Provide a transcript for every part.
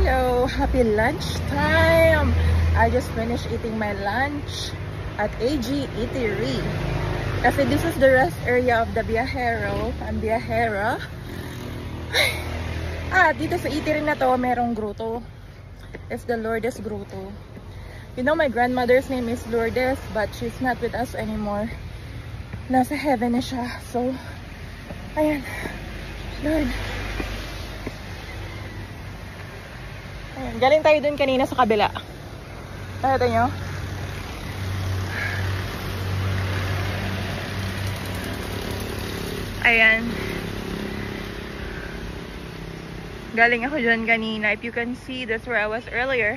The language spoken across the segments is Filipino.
Hello! Happy lunchtime! I just finished eating my lunch at AG Eatery. Kasi this is the rest area of the Viajero and Viajera. Dito sa eatery na to, merong grotto. It's the Lourdes Grotto. You know, my grandmother's name is Lourdes, but she's not with us anymore. Nasa heaven na siya. So, ayan. Lord. Ayan. Galing tayo dun kanina sa kabila. Nakita nyo? Ayan. Galing ako dyan kanina. If you can see, that's where I was earlier.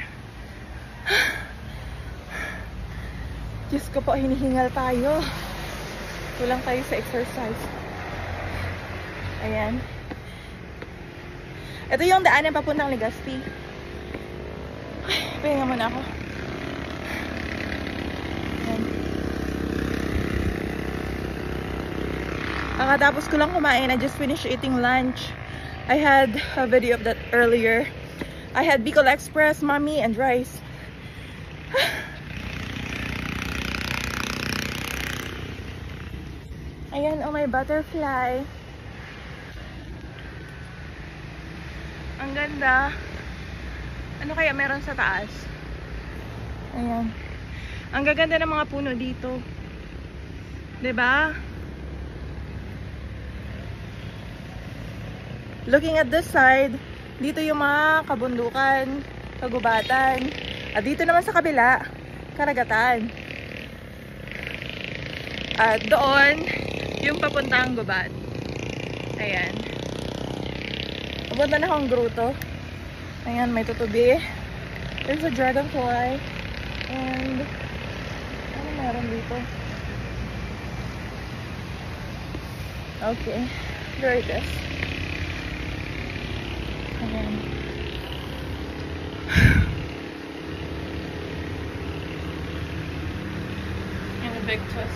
Diyos ko po, hinihingal tayo. Kulang tayo sa exercise. Ayan. Ito yung daanan papuntang Legazpi. Pahinga muna ako. Ayan. Kakatapos ko lang kumain. I just finished eating lunch. I had a video of that earlier. I had Bicol Express, Mami, and rice. Ayan, oh, my butterfly. Ang ganda. Ano kaya meron sa taas? Ayan. Ang gaganda ng mga puno dito. 'Di ba? Looking at this side, dito yung mga kabundukan, kagubatan. At dito naman sa kabila, karagatan. At doon, yung papuntang gubat. Ayan. Papunta na akong grotto. Ayan, may tutubi. There's a dragonfly. And, ano meron dito? Okay. There it is. Ayan. Invictus.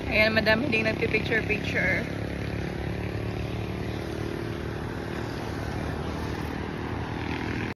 Ayan, madami ding nagpipicture-picture.